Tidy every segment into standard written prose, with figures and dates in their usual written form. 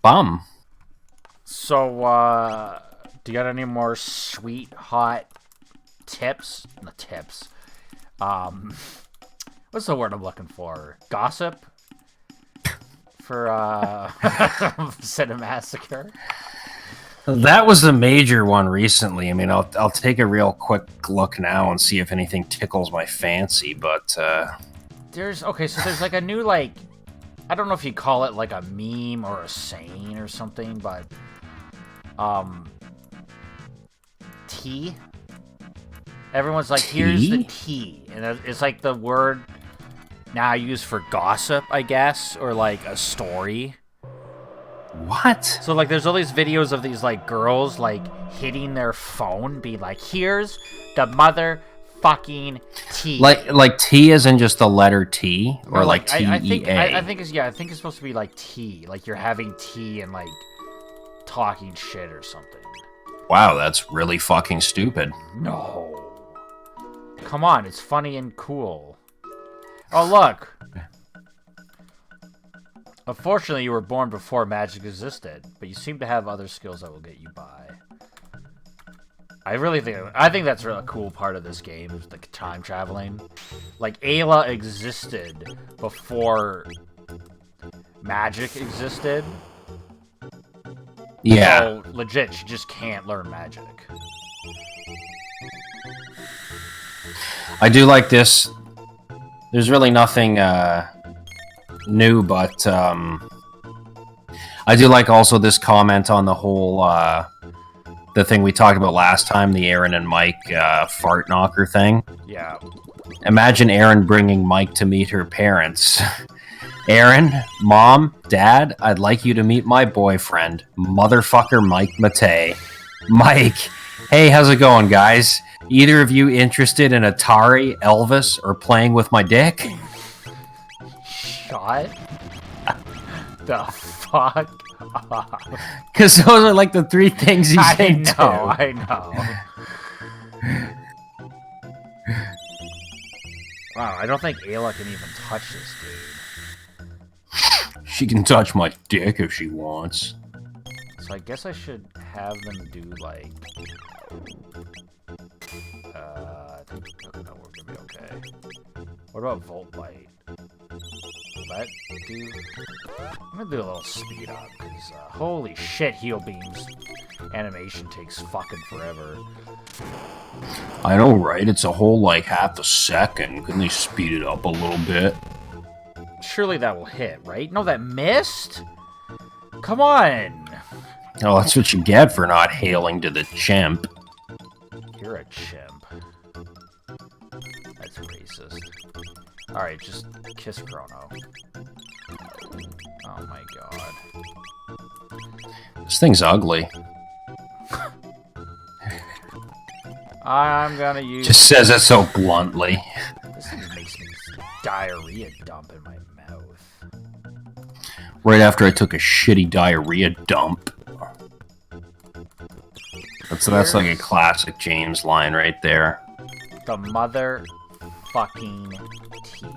bum. So, do you got any more sweet, hot tips? Not tips. What's the word I'm looking for? Gossip? For, Cinemassacre? That was the major one recently. I mean, I'll take a real quick look now and see if anything tickles my fancy, but, There's like a new, like, I don't know if you call it like a meme or a saying or something, but, tea? Everyone's like, here's the tea. And it's like the word now used for gossip, I guess, or like a story. What? So, like, there's all these videos of these, like, girls, like, hitting their phone, being like, here's the motherfucking tea. Like T as in just the letter T? Or No, like T-E-A? I think it's supposed to be, like, tea. Like, you're having tea and, like, talking shit or something. Wow, that's really fucking stupid. No. Come on, it's funny and cool. Oh, look. Unfortunately, you were born before magic existed, but you seem to have other skills that will get you by. I think that's a really cool part of this game, is the time traveling. Like, Ayla existed before magic existed. Yeah. So, legit, she just can't learn magic. I do like this. There's really nothing, new, but I do like also this comment on the whole the thing we talked about last time, the Aaron and Mike fart knocker thing. Yeah. Imagine Aaron bringing Mike to meet her parents. Aaron, Mom, Dad, I'd like you to meet my boyfriend, motherfucker Mike Matei. Mike, hey, how's it going, guys? Either of you interested in Atari, Elvis, or playing with my dick? Shut the fuck up. Because those are like the three things he's into. I know. Wow, I don't think Ayla can even touch this dude. She can touch my dick if she wants. So I guess I should have them do like... I think... Okay, no, we're gonna be okay. What about Volt Bite? Will that do... I'm gonna do a little speed up, because holy shit, Heal Beam's animation takes fucking forever. I know, right? It's a whole, like, half a second. Couldn't they speed it up a little bit? Surely that will hit, right? No, that missed? Come on! Oh, that's what you get for not hailing to the chimp. You're a chimp. That's racist. Alright, just kiss Chrono. Oh my god. This thing's ugly. I'm gonna use... Just says it so bluntly. This thing makes me diarrhea dump in my mouth. Right after I took a shitty diarrhea dump. That's like a classic James line right there. The mother fucking tea.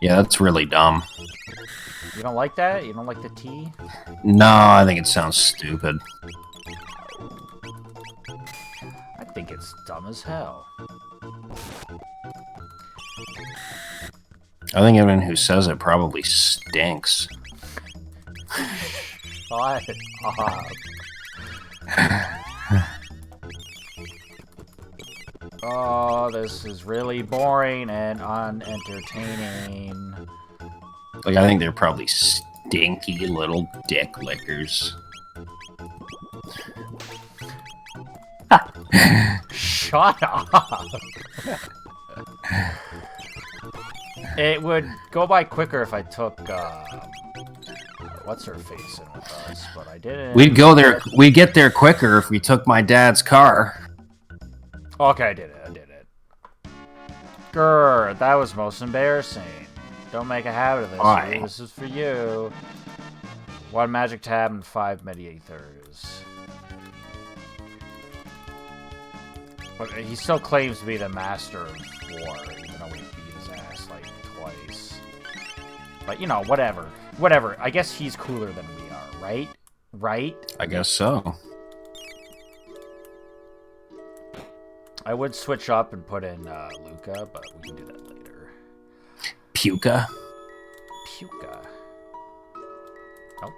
Yeah, that's really dumb. You don't like that? You don't like the tea? No, I think it sounds stupid. I think it's dumb as hell. I think everyone who says it probably stinks. Shut up. Oh, this is really boring and unentertaining. Like, I think they're probably stinky little dick lickers. Shut up! It would go by quicker if I took, what's her face in with us, but I didn't. We'd get there quicker if we took my dad's car. Okay, I did it. Grr, that was most embarrassing. Don't make a habit of this. Why? This is for you. 1 magic tab and 5 mediators. But he still claims to be the master of war, even though we beat his ass like twice. But, you know, whatever. I guess he's cooler than we are, right? Right? I guess so. I would switch up and put in Luca, but we can do that later. Puka. Oh.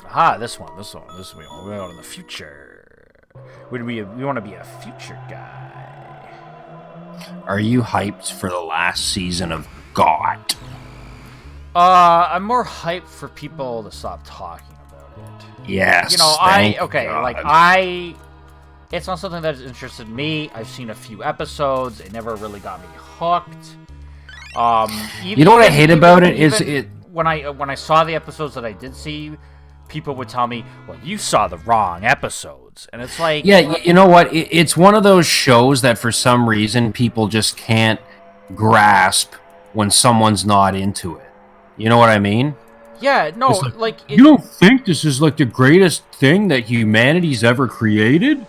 Aha, this one. We're going in the future. We want to be a future guy. Are you hyped for the last season of GOT? I'm more hyped for people to stop talking about it. Yes. You know, God. It's not something that has interested me. I've seen a few episodes. It never really got me hooked. You know what I hate about it is it. When I saw the episodes that I did see, people would tell me, "Well, you saw the wrong episodes," and it's like, Yeah, you know what? It's one of those shows that for some reason people just can't grasp when someone's not into it. You know what I mean? yeah, no, You don't think this is like the greatest thing that humanity's ever created?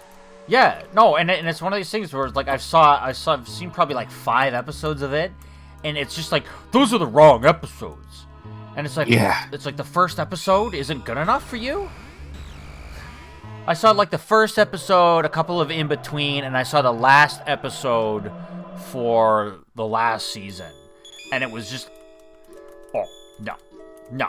yeah, no, and it's one of these things where like I've seen probably like 5 episodes of it, and it's just like those are the wrong episodes, and it's like it's like the first episode isn't good enough for you. I saw like the first episode, a couple of in between, and I saw the last episode for the last season, and it was just no.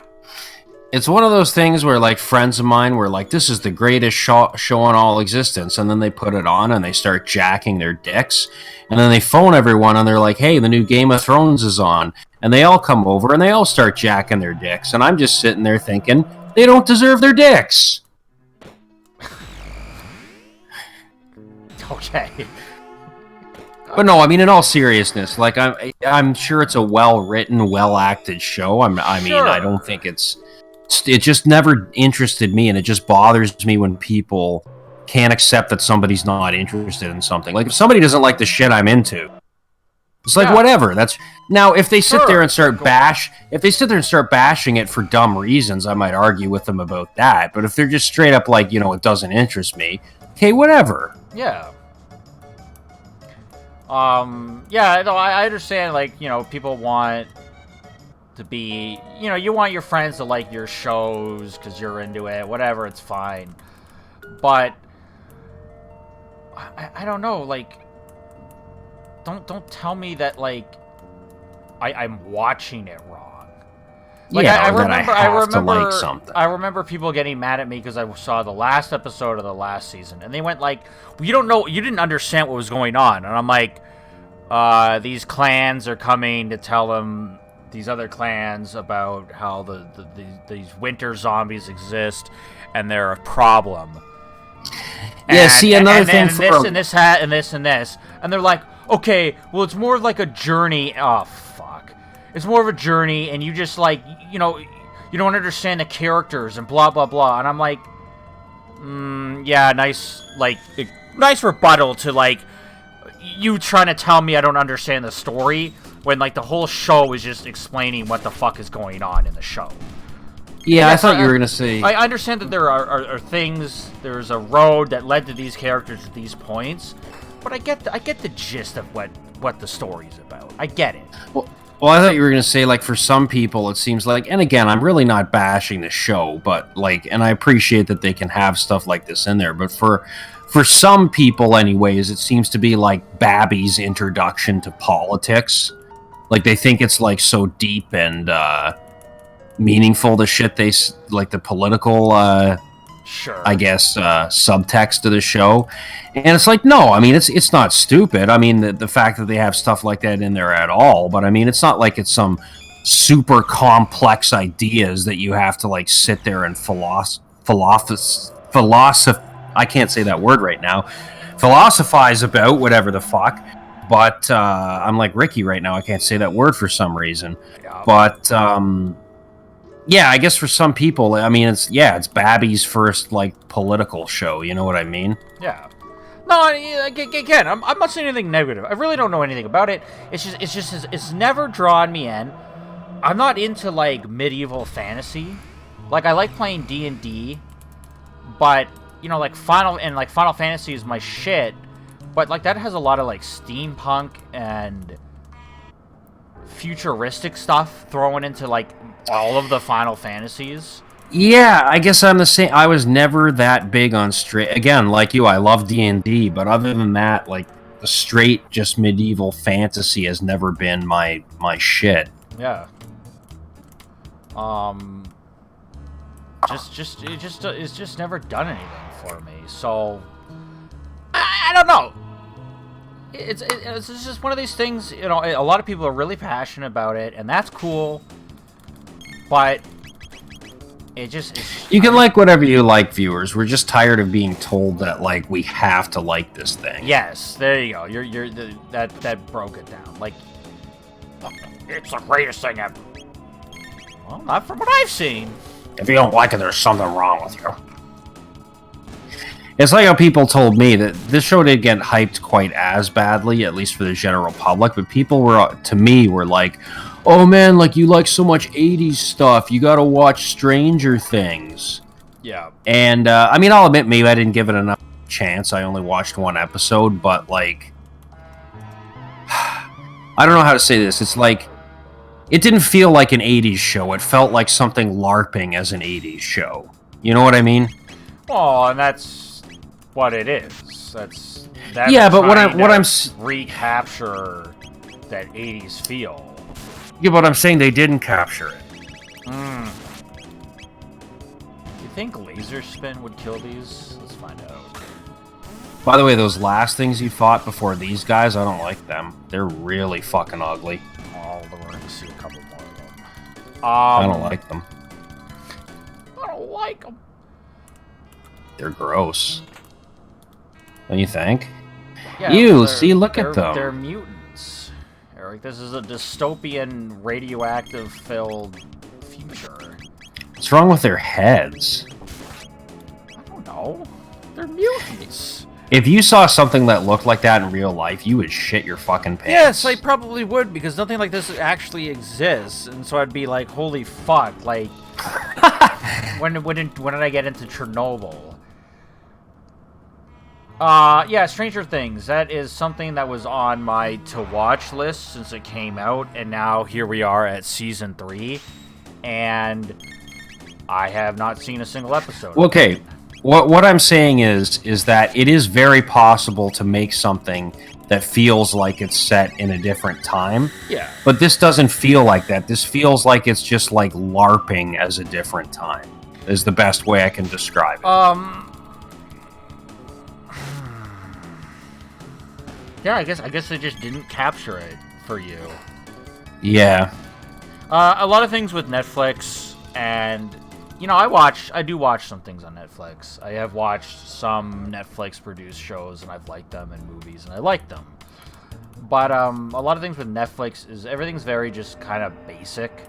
It's one of those things where, like, friends of mine were like, this is the greatest show in all existence. And then they put it on and they start jacking their dicks. And then they phone everyone and they're like, hey, the new Game of Thrones is on. And they all come over and they all start jacking their dicks. And I'm just sitting there thinking, they don't deserve their dicks. Okay. But no, I mean, in all seriousness, like, I'm sure it's a well-written, well-acted show. I mean, I don't think it just never interested me, and it just bothers me when people can't accept that somebody's not interested in something. Like, if somebody doesn't like the shit I'm into, it's like, whatever. That's now, if they sit there and start bashing it for dumb reasons, I might argue with them about that. But if they're just straight up like, you know, it doesn't interest me, okay, whatever. Yeah. Yeah, no, I understand, like, you know, people want to be, you know, you want your friends to like your shows because you're into it, whatever, it's fine. But, I don't know, like, don't tell me that, like, I'm watching it wrong. Like, yeah, I remember people getting mad at me because I saw the last episode of the last season, and they went like, well, you didn't understand what was going on. And I'm like, these clans are coming to tell them, these other clans, about how these winter zombies exist, and they're a problem. Yeah, see, another thing for... And this, and they're like, okay, well, it's more like a journey. Oh, fuck. It's more of a journey, and you just, like, you know, you don't understand the characters, and blah, blah, blah. And I'm like, yeah, nice rebuttal to, like, you trying to tell me I don't understand the story, when, like, the whole show is just explaining what the fuck is going on in the show. Yeah, I thought you were going to say... I understand that there are things, there's a road that led to these characters at these points, but I get the gist of what the story's about. I get it. Well, I thought you were going to say, like, for some people, it seems like, and again, I'm really not bashing the show, but, like, and I appreciate that they can have stuff like this in there, but for some people, anyways, it seems to be like Babby's introduction to politics. Like, they think it's, like, so deep and, meaningful, the shit they, like, the political, sure, I guess, subtext of the show. And it's like, no, I mean, it's not stupid. I mean, the fact that they have stuff like that in there at all, but I mean, it's not like it's some super complex ideas that you have to, like, sit there and I can't say that word right now. Philosophize about, whatever the fuck. But I'm like Ricky right now. I can't say that word for some reason. Yeah. But yeah, I guess for some people, I mean, it's Babby's first, like, political show. You know what I mean? Yeah. No, again, I'm not saying anything negative. I really don't know anything about it. It's never drawn me in. I'm not into, like, medieval fantasy. Like, I like playing D&D, but, you know, like, Final Fantasy is my shit. But, like, that has a lot of, like, steampunk and futuristic stuff thrown into like all of the Final Fantasies. Yeah, I guess I'm the same. I was never that big on straight. Again, like you, I love D&D, but other than that, like the straight, just medieval fantasy has never been my shit. Yeah. It's just never done anything for me. So I don't know. It's just one of these things. You know, a lot of people are really passionate about it, and that's cool. But you can like whatever you like, viewers. We're just tired of being told that like we have to like this thing. Yes, there you go. That broke it down. Like, it's the greatest thing ever. Well, not from what I've seen. If you don't like it, there's something wrong with you. It's like how people told me that this show didn't get hyped quite as badly, at least for the general public, but people were like, oh man, like you like so much 80s stuff, you gotta watch Stranger Things. Yeah. And, I mean, I'll admit, maybe I didn't give it enough chance. I only watched one episode, but, like, I don't know how to say this. It's like, it didn't feel like an 80s show. It felt like something LARPing as an 80s show. You know what I mean? Oh, and that's what it is. That's yeah, but what I'm recapture that 80s feel. Yeah, but I'm saying they didn't capture it. You think laser spin would kill these? Let's find out. By the way, those last things you fought before these guys, I don't like them. They're really fucking ugly. Oh, we're going to see a couple more of them. I don't like them. I don't like them. They're gross. Don't you think? Yeah, Ew, see, look at them. They're mutants. Eric, this is a dystopian, radioactive-filled future. What's wrong with their heads? I don't know. They're mutants. If you saw something that looked like that in real life, you would shit your fucking pants. Yes, I probably would, because nothing like this actually exists, and so I'd be like, holy fuck, like... when did I get into Chernobyl? Yeah, Stranger Things. That is something that was on my to-watch list since it came out, and now here we are at Season 3, and I have not seen a single episode. Okay, what I'm saying is that it is very possible to make something that feels like it's set in a different time. Yeah. But this doesn't feel like that. This feels like it's just like LARPing as a different time, is the best way I can describe it. Yeah, I guess they just didn't capture it for you. Yeah. A lot of things with Netflix, and you know, I do watch some things on Netflix. I have watched some Netflix produced shows, and I've liked them, and movies, and I like them. But a lot of things with Netflix is everything's very just kind of basic,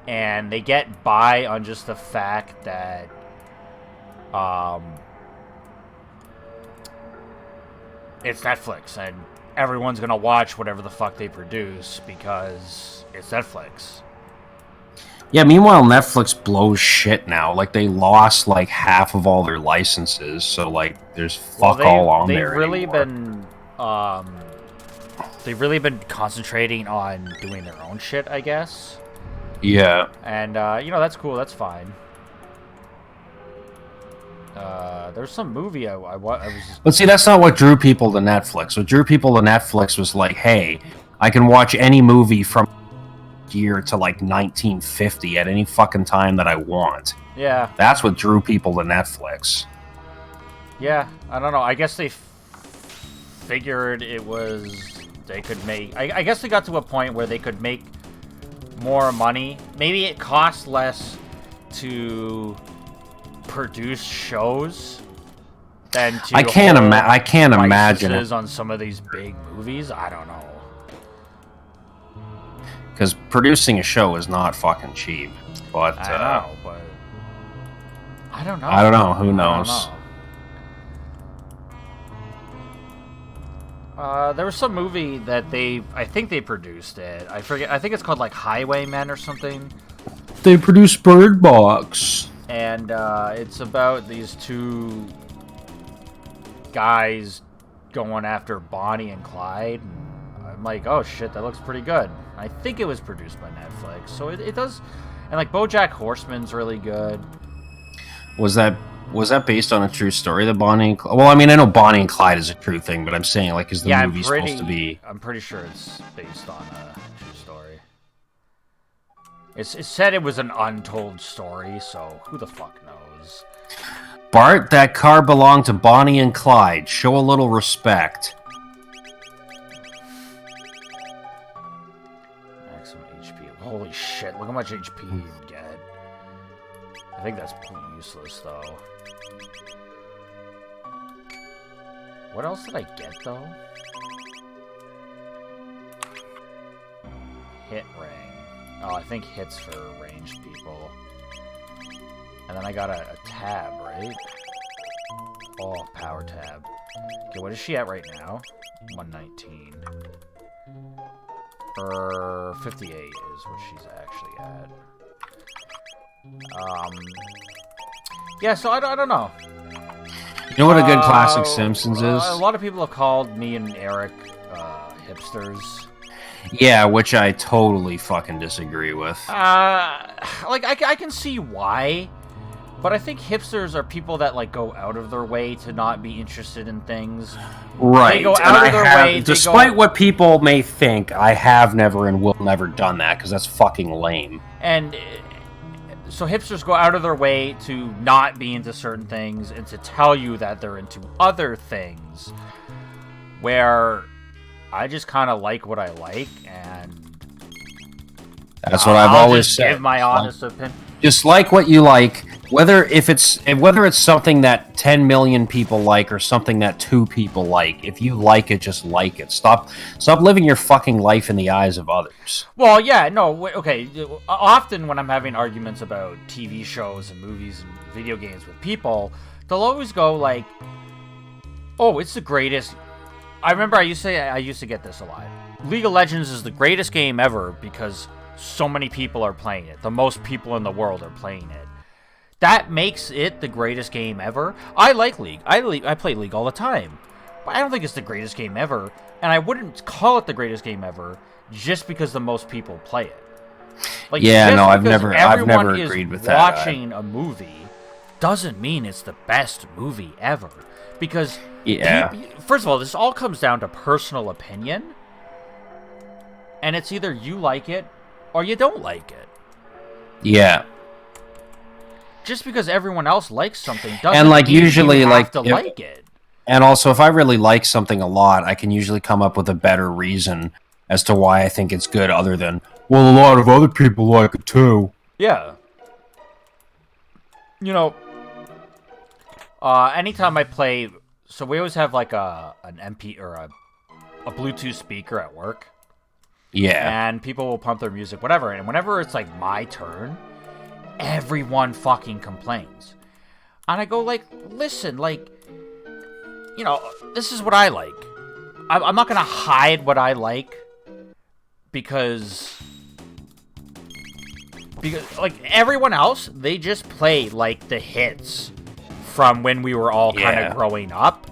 and they get by on just the fact that it's Netflix, and everyone's gonna watch whatever the fuck they produce because it's Netflix. Yeah, meanwhile, Netflix blows shit now. Like, they lost, like, half of all their licenses, so, like, there's fuck all on there They've really been concentrating on doing their own shit, I guess. Yeah. And, you know, that's cool, that's fine. There's some movie I was... But see, that's not what drew people to Netflix. What drew people to Netflix was like, hey, I can watch any movie from year to like 1950 at any fucking time that I want. Yeah. That's what drew people to Netflix. Yeah, I don't know. I guess they figured they could make... I guess they got to a point where they could make more money. Maybe it costs less to produce shows than to I can't imagine it on some of these big movies. I don't know. Because producing a show is not fucking cheap. But I know, but I don't know. I don't know. Who knows? There was some movie that I think they produced it. I forget. I think it's called like Highwaymen or something. They produced Bird Box. And it's about these two guys going after Bonnie and Clyde. And like, oh shit, that looks pretty good. I think it was produced by Netflix, so it does. And like BoJack Horseman's really good. Was that based on a true story? The Bonnie and Clyde? Well, I mean, I know Bonnie and Clyde is a true thing, but I'm saying, like, is the movie supposed to be? I'm pretty sure it's based on a true story. It said it was an untold story, so who the fuck knows? Bart, that car belonged to Bonnie and Clyde. Show a little respect. Maximum HP. Holy shit, look how much HP you get. I think that's pretty useless, though. What else did I get, though? Hit ring. Oh, I think hits for ranged people. And then I got a tab, right? Oh, power tab. Okay, what is she at right now? 119. 58 is what she's actually at. Yeah, so I don't know. You know what a good classic Simpsons is? A lot of people have called me and Eric hipsters. Yeah, which I totally fucking disagree with. Like, I can see why, but I think hipsters are people that, like, go out of their way to not be interested in things. Right. They go out of their way. Despite what people may think, I have never and will never done that, because that's fucking lame. And so hipsters go out of their way to not be into certain things and to tell you that they're into other things, where I just kind of like what I like, and that's what I've always said. Give my honest opinion. Just like what you like, whether it's something that 10 million people like or something that 2 people like. If you like it, just like it. Stop living your fucking life in the eyes of others. Well, yeah, no, okay. Often when I'm having arguments about TV shows and movies and video games with people, they'll always go like, "Oh, it's the greatest." I remember I used to get this a lot. League of Legends is the greatest game ever because so many people are playing it. The most people in the world are playing it. That makes it the greatest game ever. I like League. I play League all the time. But I don't think it's the greatest game ever, and I wouldn't call it the greatest game ever just because the most people play it. Like, yeah, no, I've never agreed with that. Watching a movie doesn't mean it's the best movie ever, because first of all, this all comes down to personal opinion, and it's either you like it or you don't like it. Yeah. Just because everyone else likes something doesn't and like mean usually you have like to like it. And also, if I really like something a lot, I can usually come up with a better reason as to why I think it's good, other than, well, a lot of other people like it too. Yeah. You know, anytime I play, so we always have like an MP or a Bluetooth speaker at work. Yeah. And people will pump their music, whatever. And whenever it's like my turn, everyone fucking complains. And I go like, listen, like, you know, this is what I like. I'm not going to hide what I like because like everyone else, they just play like the hits from when we were all kind of growing up,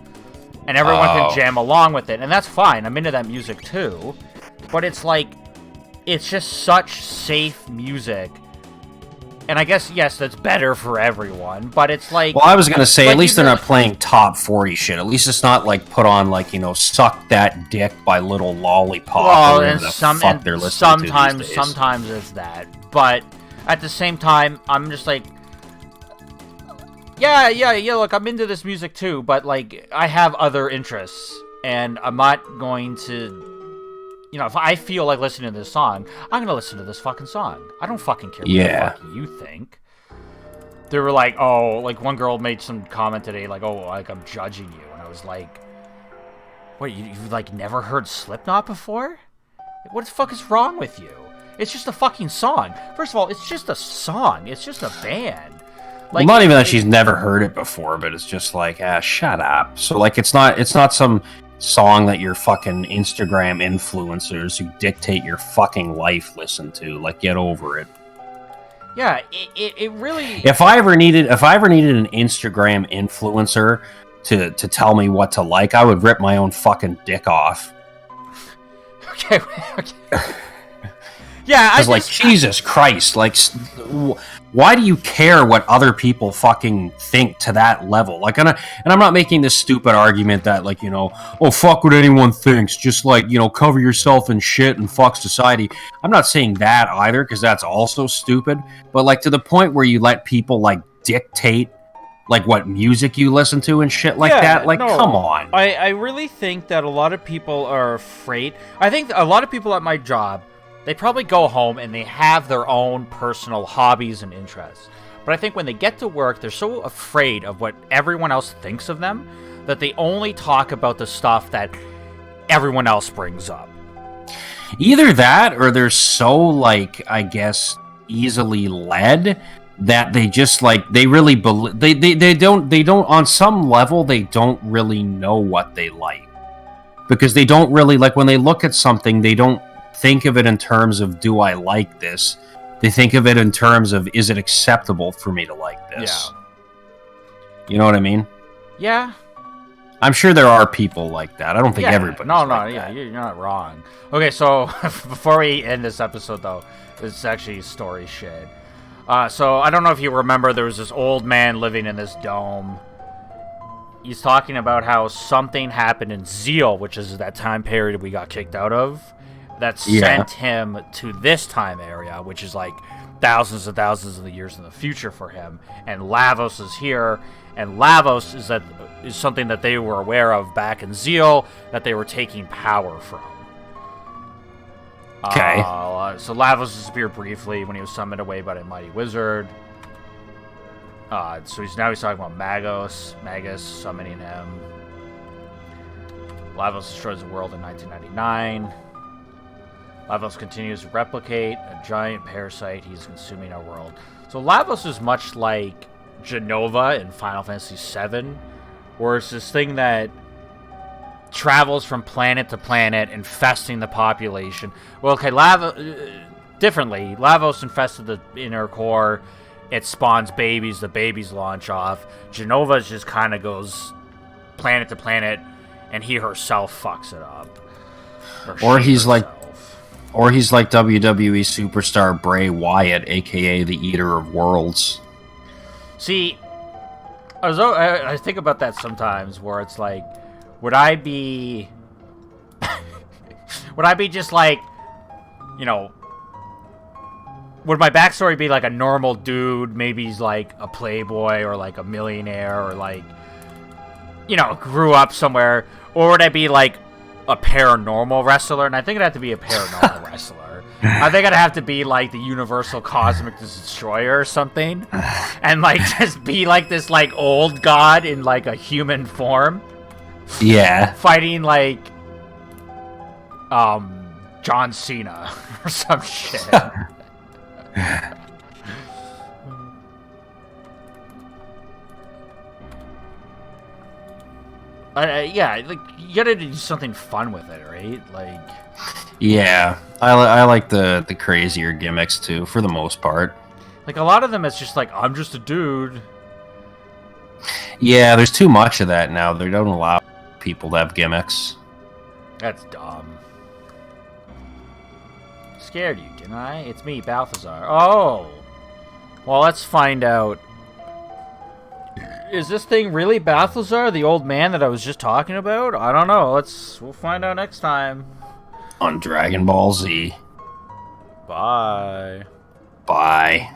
and everyone can jam along with it, and that's fine. I'm into that music too, but it's like, it's just such safe music. And I guess, yes, that's better for everyone, but it's like... Well, I was going to say, at least they're not playing top 40 shit. At least it's not, like, put on, like, you know, Suck That Dick by Little Lollipop. Well, or and sometimes it's that. But at the same time, I'm just like... Yeah, look, I'm into this music too, but, like, I have other interests. And I'm not going to... You know, if I feel like listening to this song, I'm going to listen to this fucking song. I don't fucking care what the fuck you think. They were like, oh, like one girl made some comment today, like, oh, like I'm judging you. And I was like, wait, you've like never heard Slipknot before? Like, what the fuck is wrong with you? It's just a fucking song. First of all, it's just a song. It's just a band. Like, well, not even that she's never heard it before, but it's just like, shut up. So like, it's not some song that your fucking Instagram influencers who dictate your fucking life listen to. Like, get over it. Yeah, it really... If I ever needed an Instagram influencer to tell me what to like, I would rip my own fucking dick off. Okay. Yeah, I was like, Jesus Christ, like, why do you care what other people fucking think to that level? Like, and I'm not making this stupid argument that, like, oh, fuck what anyone thinks, just, like, cover yourself in shit and fuck society. I'm not saying that either, because that's also stupid, but, like, to the point where you let people, like, dictate, like, what music you listen to and shit like that, like, no, come on. I really think that a lot of people are afraid. I think a lot of people at my job, they probably go home and they have their own personal hobbies and interests. But I think when they get to work, they're so afraid of what everyone else thinks of them that they only talk about the stuff that everyone else brings up. Either that, or they're so, like, I guess, easily led that they just, like, they really believe, they don't, on some level, they don't really know what they like. Because they don't really, like, when they look at something, they don't think of it in terms of, do I like this? They think of it in terms of, is it acceptable for me to like this? Yeah. You know what I mean? Yeah. I'm sure there are people like that. I don't think everybody. No, you're not wrong. Okay, so before we end this episode, though, it's actually story shit. So I don't know if you remember, there was this old man living in this dome. He's talking about how something happened in Zeal, which is that time period we got kicked out of, that sent him to this time area, which is like thousands and thousands of years in the future for him. And Lavos is here, and Lavos is something that they were aware of back in Zeal, that they were taking power from. Okay. So Lavos disappeared briefly when he was summoned away by the mighty wizard. So he's talking about Magus summoning him. Lavos destroys the world in 1999. Lavos continues to replicate a giant parasite. He's consuming our world. So Lavos is much like Genova in Final Fantasy VII, where it's this thing that travels from planet to planet, infesting the population. Well, okay, differently. Lavos infested the inner core. It spawns babies. The babies launch off. Genova just kind of goes planet to planet, and he herself fucks it up. Or he's like WWE superstar Bray Wyatt, aka the Eater of Worlds. See, I think about that sometimes, where it's like, would I be just like, would my backstory be like a normal dude? Maybe he's like a playboy or like a millionaire or like, grew up somewhere. Or would I be like a paranormal wrestler? And I think it'd have to be a paranormal wrestler. I think I'd have to be like the Universal Cosmic Destroyer or something. And like just be like this like old god in like a human form. Yeah. Fighting like John Cena or some shit. Yeah, like you gotta do something fun with it, right? Like, yeah, I like the crazier gimmicks too, for the most part. Like a lot of them, it's just like, I'm just a dude. Yeah, there's too much of that now. They don't allow people to have gimmicks. That's dumb. Scared you, didn't I? It's me, Balthazar. Oh, well, let's find out. Is this thing really Balthazar, the old man that I was just talking about? I don't know. We'll find out next time. On Dragon Ball Z. Bye. Bye.